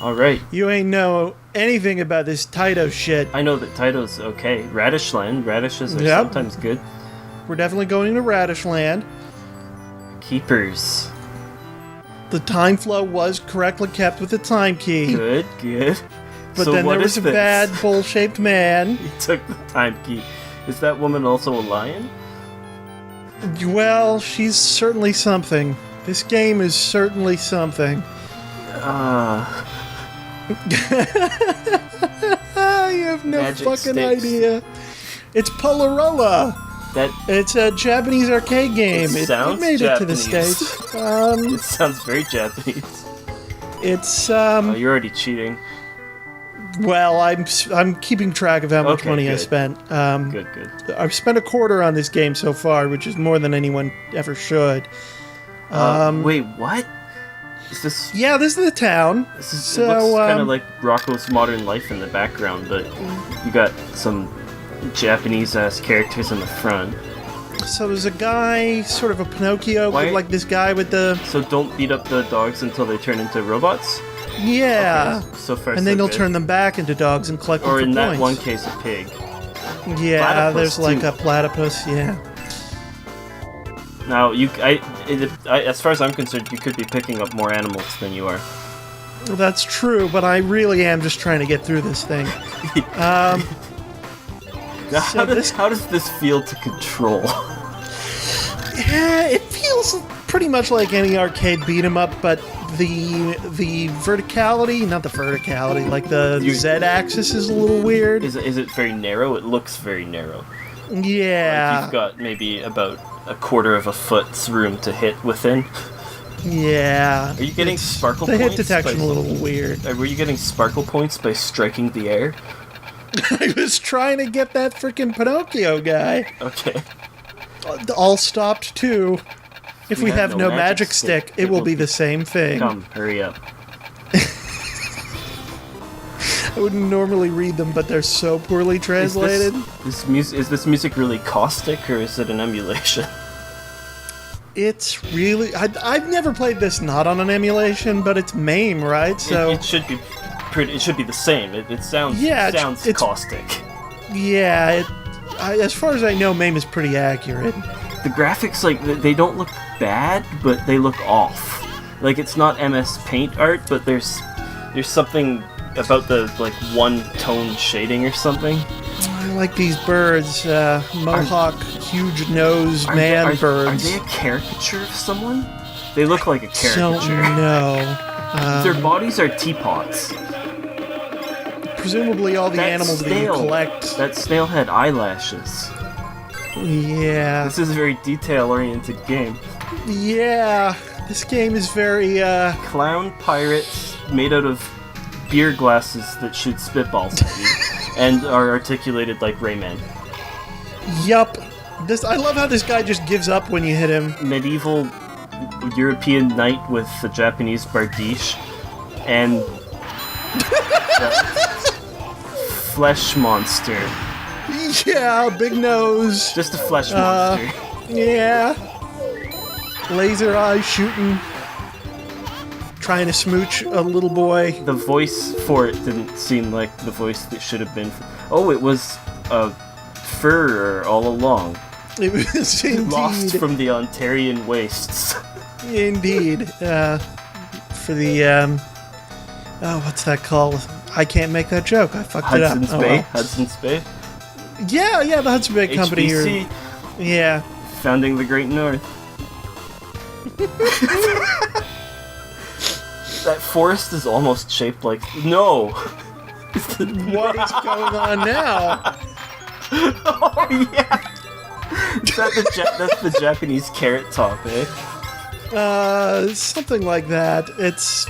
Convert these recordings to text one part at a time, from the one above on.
Alright. You ain't know anything about this Taito shit. I know that Taito's okay. Radish Land. Radishes are sometimes good. We're definitely going to Radish Land. Keepers. The time flow was correctly kept with the time key. Good. But so then there was a bad bowl-shaped man. He took the time key. Is that woman also a lion? Well, she's certainly something. This game is certainly something. You have no Magic fucking sticks. idea. It's PuLiRuLa. It's a Japanese arcade game. It sounds made Japanese. it to the States. It sounds very Japanese. It's Oh, you're already cheating. Well, I'm keeping track of how much money I spent. Good. I've spent $25 on this game so far, which is more than anyone ever should. Wait, what? Is this? Yeah, this is the town. It looks kind of like Rocco's Modern Life in the background, but you got some Japanese-ass characters in the front. So there's a guy, sort of a Pinocchio, like this guy with the... So don't beat up the dogs until they turn into robots? Yeah. Okay, so far, and then so you'll good. turn them back into dogs and collect them for Or in points. that one case, a pig. Yeah, Platypus, there's like too. a platypus, yeah. Now, as far as I'm concerned, you could be picking up more animals than you are. Well, that's true, but I really am just trying to get through this thing. Now, how does this feel to control? Yeah, it feels pretty much like any arcade beat 'em up, but the verticality, not the verticality, like the Z-axis is a little weird. Is it very narrow? It looks very narrow. Yeah. Like you've got maybe about a quarter of a foot's room to hit within. Yeah. Are you getting sparkle the points? hit detection a little weird. Were you getting sparkle points by striking the air? I was trying to get that freaking Pinocchio guy. Okay. All stopped too. If we have no magic stick, it will be the same thing. Come, hurry up. I wouldn't normally read them, but they're so poorly translated. Is this music really caustic, or is it an emulation? It's really... I've never played this not on an emulation, but it's MAME, right? So It should be pretty. It should be the same. It sounds sounds it's caustic. Yeah, as far as I know, MAME is pretty accurate. The graphics, like, they don't look bad, but they look off. Like, it's not MS Paint art, but there's something about the, like, one-tone shading or something. I like these birds, mohawk, huge nose man birds. Are they a caricature of someone? They look like a caricature. Don't know. Their bodies are teapots. Presumably all the animals that you collect... That snail had eyelashes. Yeah. This is a very detail-oriented game. Yeah. This game is very, Clown pirates made out of beer glasses that shoot spitballs at you, and are articulated like Rayman. Yup. I love how this guy just gives up when you hit him. Medieval European knight with a Japanese bardiche, and flesh monster. Yeah, big nose. Just a flesh monster. Yeah. Laser eyes shooting. Trying to smooch a little boy. The voice for it didn't seem like the voice that should have been. Oh, it was a furrer all along. It was indeed. Lost from the Ontarian wastes. Indeed. For the, what's that called? I can't make that joke. I fucked Hudson's it up. Bay? Well. Hudson's Bay? Yeah, the Hudson Bay Company HBC. here. Yeah. Founding the Great North. That forest is almost shaped like... No! What is going on now? Oh, yeah! That's the Japanese carrot top, eh? Something like that. It's...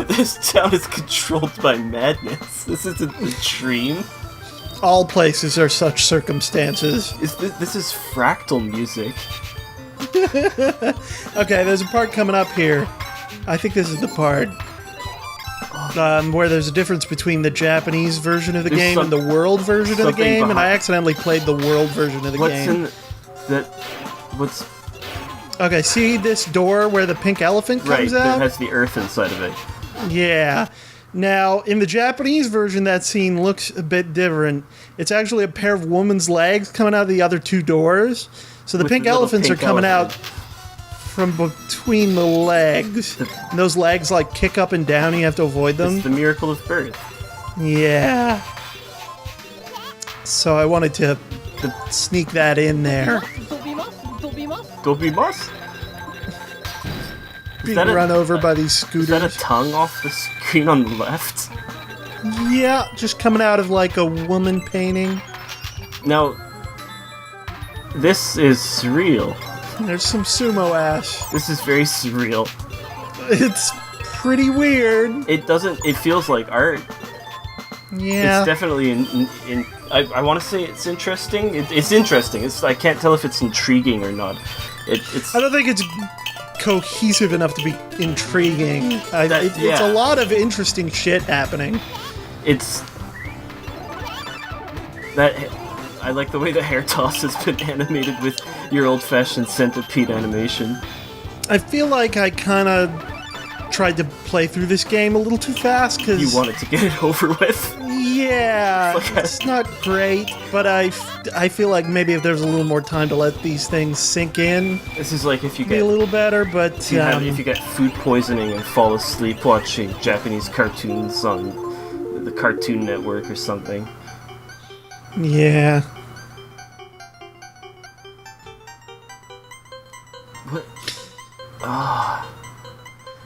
This town is controlled by madness. This isn't the dream. All places are such circumstances. This is fractal music. Okay, there's a part coming up here. I think this is the part where there's a difference between the Japanese version of the game and the world version of the game, and I accidentally played the world version of the game. What's... Okay, see this door where the pink elephant comes out? That has the earth inside of it. Yeah. Now, in the Japanese version, that scene looks a bit different. It's actually a pair of woman's legs coming out of the other two doors. So the With pink the little elephants pink are coming out elephant. from between the legs. And those legs, like, kick up and down. You have to avoid them. It's the miracle of birth. Yeah. So I wanted to sneak that in there. Dobimas? Being run over by these Is that a scooters. tongue off the screen on the left? Yeah, just coming out of like a woman painting. Now, this is surreal. There's some sumo ass. This is very surreal. It's pretty weird. It feels like art. Yeah. It's definitely I want to say it's interesting. It's interesting. I can't tell if it's intriguing or not. It's I don't think it's cohesive enough to be intriguing. It's yeah. a lot of interesting shit happening. it's that I like the way the hair toss has been animated with your old-fashioned centipede animation. I feel like I kind of tried to play through this game a little too fast because You wanted to get it over with. yeah, Okay. it's not great. But I feel like maybe if there's a little more time to let these things sink in, This is like if you be get a little better. But if you get food poisoning and fall asleep watching Japanese cartoons on the Cartoon Network or something. yeah. What?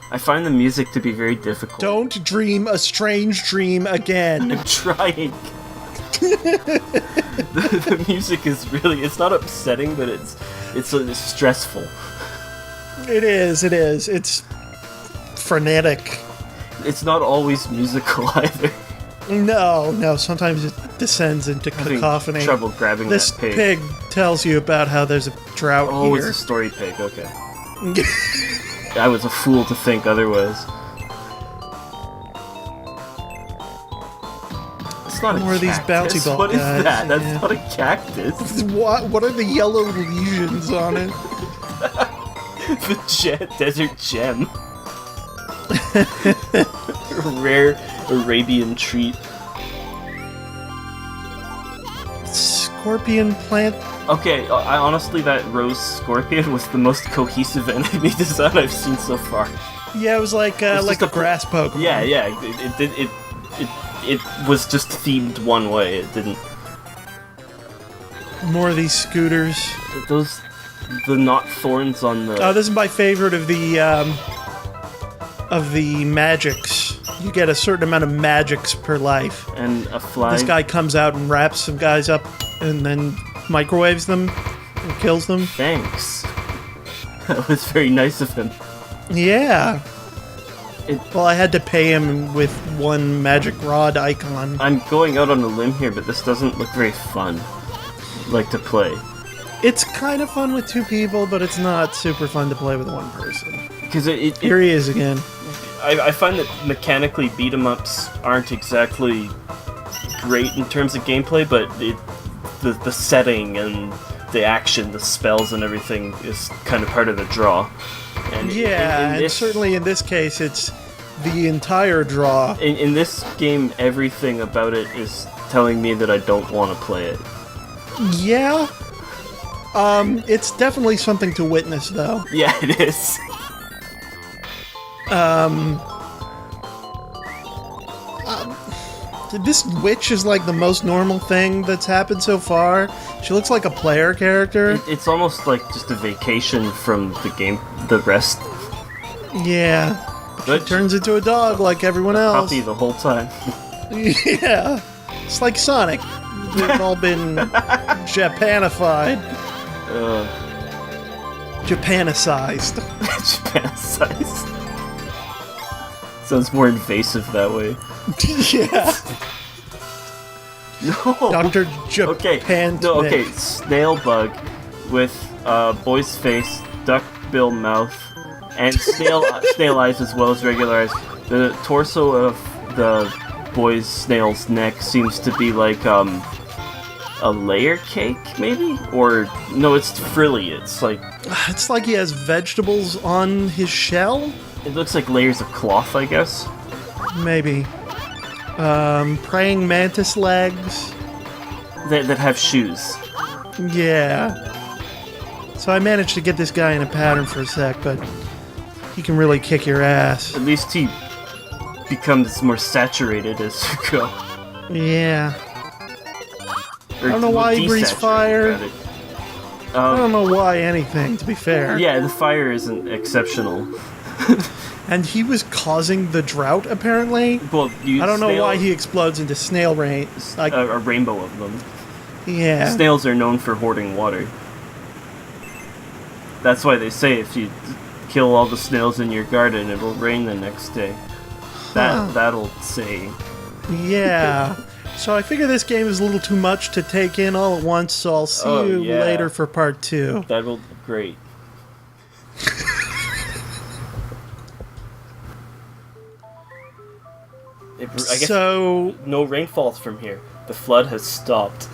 I find the music to be very difficult. Don't dream a strange dream again. I'm trying. the music is really, it's not upsetting, but it's stressful. It is. It's frenetic. It's not always musical either. No. Sometimes it descends into Having cacophony. trouble grabbing This that pig. pig tells you about how there's a drought Oh, here. it's a story pig, okay. I was a fool to think otherwise. It's not More a of these cactus. bouncy ball What is guys, that? That's yeah. not a cactus. What are the yellow lesions on it? The desert gem. A rare Arabian treat. Scorpion plant. Okay, I honestly, that rose scorpion was the most cohesive enemy design I've seen so far. Yeah, it was like a just a- grass Pokemon. Yeah, it was just themed one way. It didn't. More of these scooters. The not thorns on the. Oh, this is my favorite of the magics. You get a certain amount of magics per life. And a flag. This guy comes out and wraps some guys up and then microwaves them and kills them. Thanks. That was very nice of him. Yeah. It- Well, I had to pay him with one magic rod icon. I'm going out on a limb here, but this doesn't look very fun. Like to play. It's kind of fun with two people, but it's not super fun to play with one person. Because Here he is again. I find that mechanically beat 'em ups aren't exactly great in terms of gameplay, but the setting and the action, the spells and everything is kind of part of the draw. And Yeah, in and this, certainly in this case, it's the entire draw. in this game, everything about it is telling me that I don't want to play it. Yeah. It's definitely something to witness, though. Yeah, it is. This witch is like the most normal thing that's happened so far. She looks like a player character. It's almost like just a vacation from the game, the rest. Yeah. But Turns into a dog like everyone else. puppy the whole time. Yeah. It's like Sonic. We've all been Japanified. Japanicized. Japan-sized. Sounds more invasive that way. Yeah. No. Dr. Okay. Japan. No. Okay. Snail bug with boy's face, duck bill mouth, and snail eyes as well as regular eyes. The torso of the boy's snail's neck seems to be like a layer cake, maybe? Or no, it's frilly. It's like It's like he has vegetables on his shell. It looks like layers of cloth, I guess. Maybe. Praying mantis legs. That have shoes. Yeah. So I managed to get this guy in a pattern for a sec, but he can really kick your ass. At least he becomes more saturated as you go. Yeah. Or I don't know why he breathes fire. rather. I don't know why anything, to be fair. Yeah, the fire isn't exceptional. And he was causing the drought, apparently. Well, I don't know why he explodes into snail rain. Like, a rainbow of them. yeah. Snails are known for hoarding water. That's why they say if you kill all the snails in your garden, it will rain the next day. That'll say. Yeah. So I figure this game is a little too much to take in all at once, so I'll see you later for part 2. That will be great. I guess So no rain falls from here. The flood has stopped.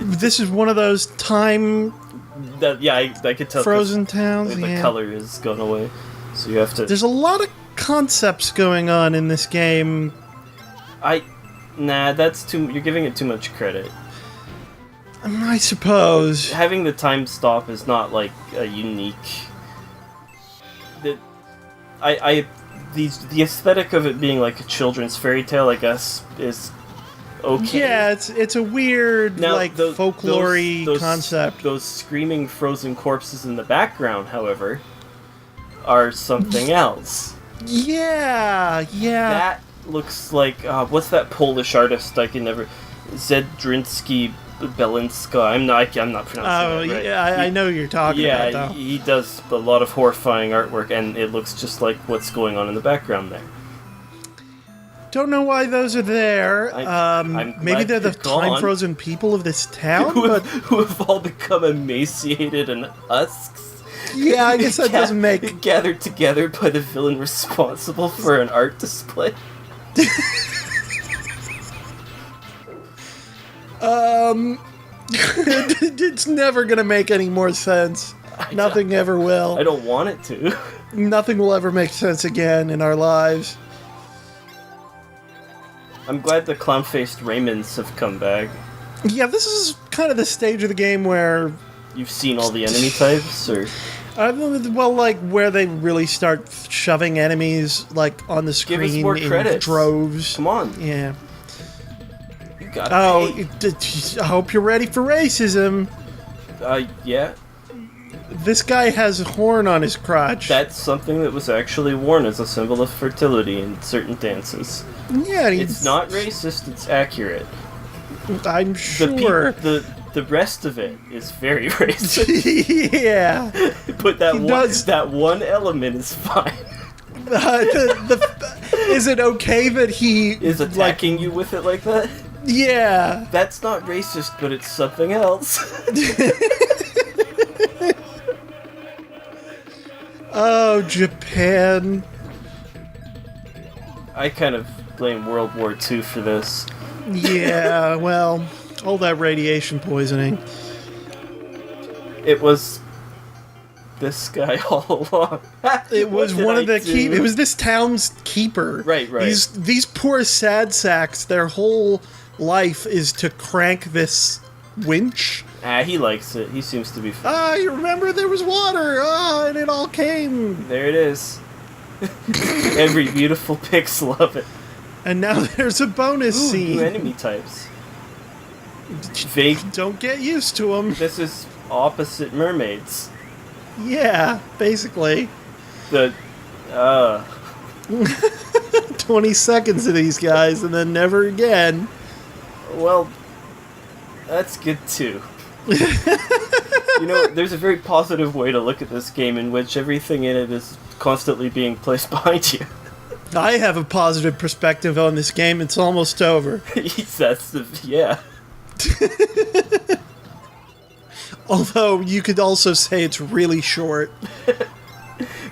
this is one of those time I could tell. frozen towns. The Yeah. color has gone away, so you have to. There's a lot of concepts going on in this game. That's too. You're giving it too much credit. I suppose. Having the time stop is not like a unique. The aesthetic of it being like a children's fairy tale, I guess, is okay. Yeah, it's a weird folklore-y concept. Those screaming frozen corpses in the background, however, are something else. Yeah. That looks like what's that Polish artist? I can never. Zedrinsky Belinska. I'm not pronouncing that right. Yeah, I know who you're talking about, though. He does a lot of horrifying artwork, and it looks just like what's going on in the background there. Don't know why those are there. Maybe they're the time-frozen people of this town, who have all become emaciated and husks. Yeah, I guess that doesn't make... Gathered together by the villain responsible for an art display. It's never gonna make any more sense. Nothing ever will. I don't want it to. Nothing will ever make sense again in our lives. I'm glad the clown-faced Raymonds have come back. Yeah, this is kind of the stage of the game where... You've seen all the enemy types, or...? Well, like, where they really start shoving enemies, like, on the screen. Give us more credits. Droves. Come on. Yeah. You gotta pay. I hope you're ready for racism. Yeah. This guy has a horn on his crotch. That's something that was actually worn as a symbol of fertility in certain dances. Yeah, it's not racist, it's accurate. I'm sure. The rest of it is very racist. Yeah. But that one element is fine. Is it okay that he... is attacking you with it like that? Yeah. That's not racist, but it's something else. Oh, Japan. I kind of blame World War II for this. Yeah, well, all that radiation poisoning. It was this guy all along. It was one of the it was this town's keeper. Right. These poor sad sacks, their whole life is to crank this winch. He likes it. He seems to be fun. You remember there was water. And it all came. There it is. Every beautiful pixel of it. And now there's a bonus scene. New enemy types. Vague. Don't get used to them. This is opposite mermaids. Yeah, basically. 20 seconds of these guys and then never again. Well, that's good too. There's a very positive way to look at this game in which everything in it is constantly being placed behind you. I have a positive perspective on this game. It's almost over. Yeah. Although, you could also say it's really short.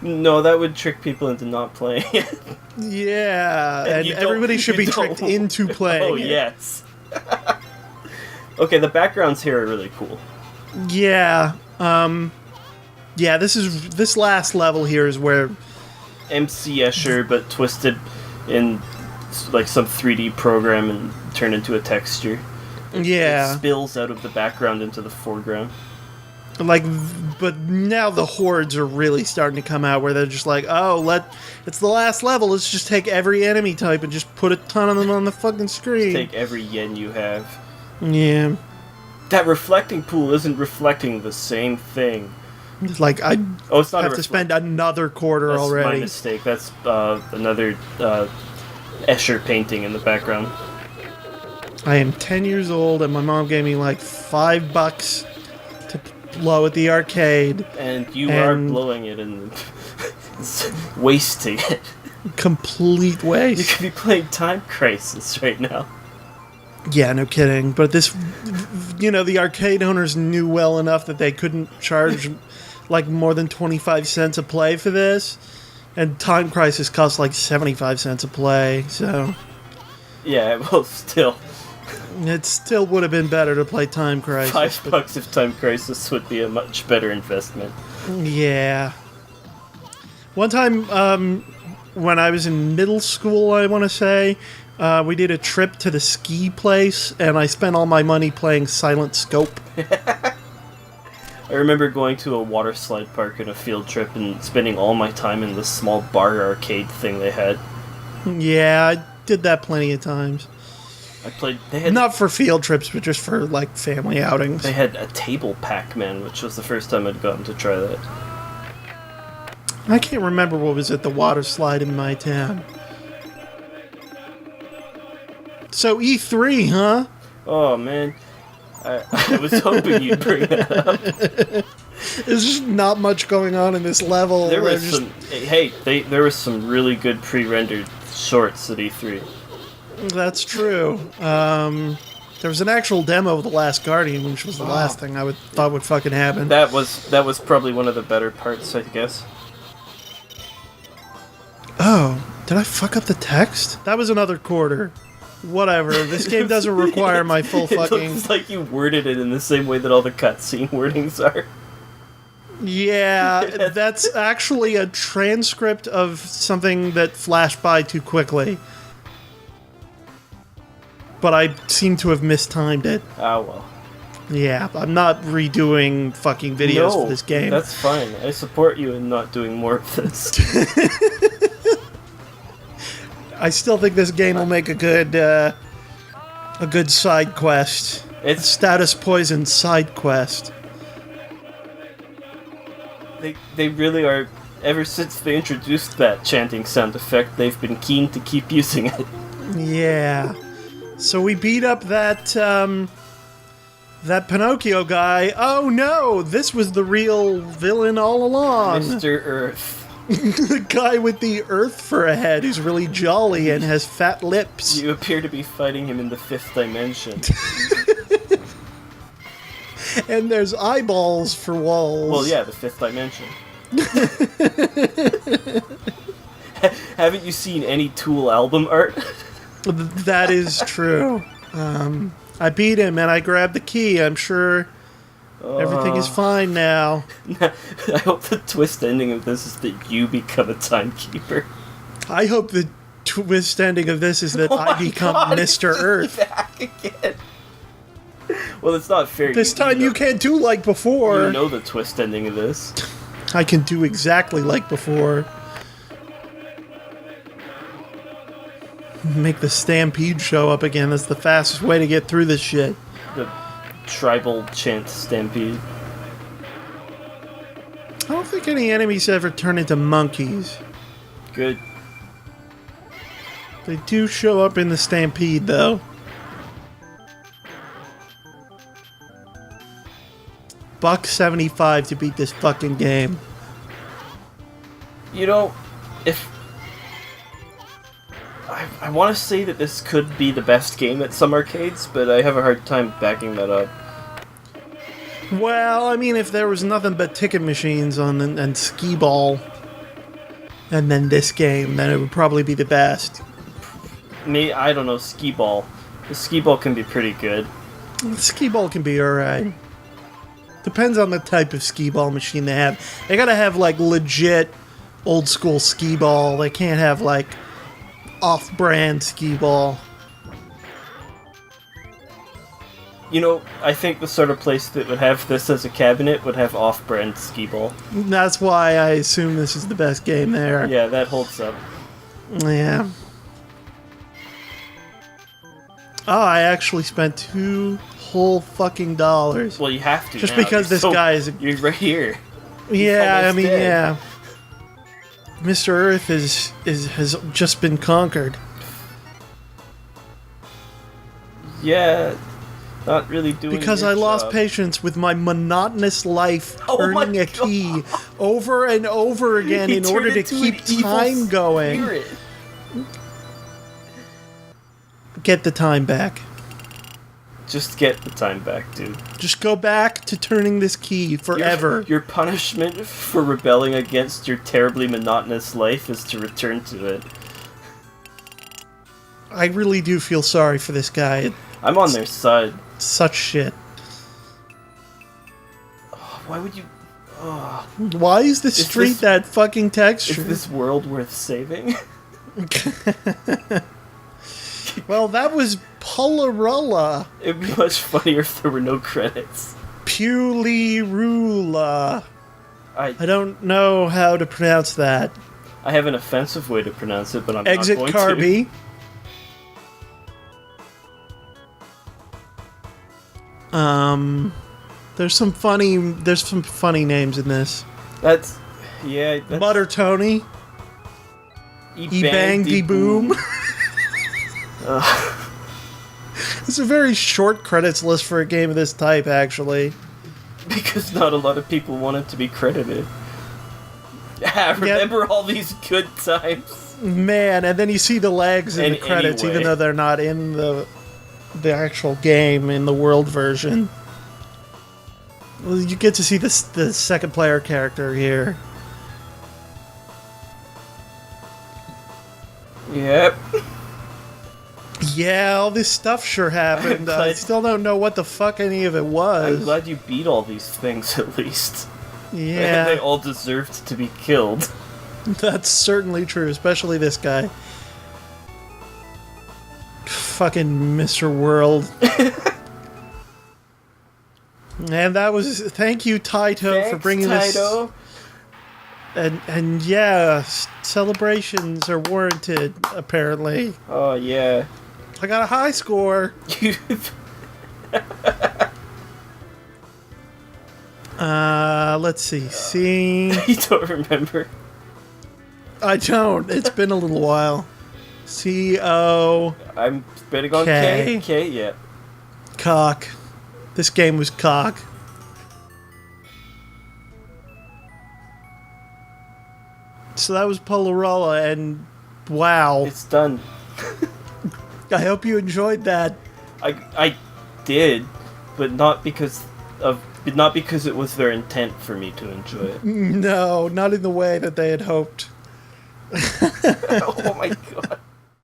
No, that would trick people into not playing it. Yeah, and everybody should be tricked into playing it. Yes. Okay, the backgrounds here are really cool. Yeah, this last level here is where MC Escher, but twisted in like some 3D program and turned into a texture. Yeah. It spills out of the background into the foreground. Like, but now the hordes are really starting to come out where they're just like, oh, it's the last level, let's just take every enemy type and just put a ton of them on the fucking screen. Take every yen you have. Yeah. That reflecting pool isn't reflecting the same thing. Like, I it's not have to spend another quarter That's already. my mistake. That's another Escher painting in the background. I am 10 years old, and my mom gave me like $5 to blow at the arcade. And you are blowing it and wasting it. Complete waste. You could be playing Time Crisis right now. Yeah, no kidding. But this, the arcade owners knew well enough that they couldn't charge like more than 25 cents a play for this. And Time Crisis costs like 75 cents a play, so... Yeah, well, still. It still would have been better to play Time Crisis. $5 if Time Crisis would be a much better investment. Yeah. One time, when I was in middle school, I want to say, we did a trip to the ski place, and I spent all my money playing Silent Scope. I remember going to a water slide park in a field trip and spending all my time in this small bar arcade thing they had. Yeah, I did that plenty of times. Not for field trips, but just for, like, family outings. They had a table Pac-Man, which was the first time I'd gotten to try that. I can't remember what was at the water slide in my town. So, E3, huh? Oh, man. I was hoping you'd bring that up. There's just not much going on in this level. There was some really good pre-rendered shorts at E3. That's true. There was an actual demo of The Last Guardian, which was the last thing I thought would fucking happen. That was probably one of the better parts, I guess. Oh, did I fuck up the text? That was another quarter. Whatever. This game doesn't require my full fucking... It looks like you worded it in the same way that all the cutscene wordings are. Yeah, that's actually a transcript of something that flashed by too quickly. But I seem to have mistimed it. Ah, well. Yeah, I'm not redoing fucking videos for this game. That's fine. I support you in not doing more of this. I still think this game will make a good side quest. It's a Status Poison side quest. They really are. Ever since they introduced that chanting sound effect, they've been keen to keep using it. Yeah. So we beat up that Pinocchio guy. Oh no, this was the real villain all along. Mr. Earth. The guy with the earth for a head who's really jolly and has fat lips. You appear to be fighting him in the 5th dimension. And there's eyeballs for walls. Well, yeah, the 5th dimension. Haven't you seen any Tool album art? That is true. I beat him and I grabbed the key. I'm sure everything is fine now. I hope the twist ending of this is that you become a timekeeper. I hope the twist ending of this is that I become Mr. Earth. Back again. Well, it's not fair. This time you can't do like before. You know the twist ending of this. I can do exactly like before. Make the stampede show up again. That's the fastest way to get through this shit. The tribal chant stampede. I don't think any enemies ever turn into monkeys. Good. They do show up in the stampede, though. $1.75 to beat this fucking game. You know, if... I want to say that this could be the best game at some arcades, but I have a hard time backing that up. Well, I mean, if there was nothing but ticket machines and skee-ball, and then this game, then it would probably be the best. I don't know, skee-ball. The skee-ball can be pretty good. The skee-ball can be alright. Depends on the type of skee-ball machine they have. They gotta have, like, legit old school skee ball. They can't have, like, off-brand skee ball. You know, I think the sort of place that would have this as a cabinet would have off-brand skee ball. That's why I assume this is the best game there. Yeah, that holds up. Yeah. Oh, I actually spent $2 whole fucking dollars. Well, you have to Just now. because this guy is... You're right here. Yeah, I mean, dead. yeah. Mr. Earth has just been conquered. Yeah, not really doing Because your I lost job. patience with my monotonous life Oh my earning a key over and over again He in order turned to into keep an evil time going. spirit. Get the time back. Just get the time back, dude. Just go back to turning this key forever. Your punishment for rebelling against your terribly monotonous life is to return to it. I really do feel sorry for this guy. I'm on their side. Such shit. Why would you... Why is the street this- that fucking texture? Is this world worth saving? Well, that was PuLiRuLa. It'd be much funnier if there were no credits. PuLiRuLa. I don't know how to pronounce that. have an offensive way to pronounce it, but I'm Exit not going car to. B. There's some funny names in this. That's... Yeah, that's... Butter Tony. E-bang de boom. It's a very short credits list for a game of this type, actually. Because not a lot of people want it to be credited. Remember all these good times? Man, and then you see the legs in the credits, anyway. even though they're not in the actual game, in the world version. Well, you get to see the second player character here. Yep. Yeah, all this stuff sure happened. I still don't know what the fuck any of it I'm was. glad you beat all these things at least. They Yeah, all deserved to be killed. that's certainly true, especially this guy. Fucking Mr. World. And that was... Thank you, Taito, for bringing Taito. this... And yeah, celebrations are warranted, apparently. Oh, yeah. I got a high score. Let's see. Seeing... You don't remember? I don't. It's been a little while. C-O... I'm betting on K. K. K, yeah. Cock. This game was cock. So that was PuLiRuLa, and wow. It's done. I hope you enjoyed that. I did, but not because it was their intent for me to enjoy it. No, not in the way that they had hoped. Oh my god.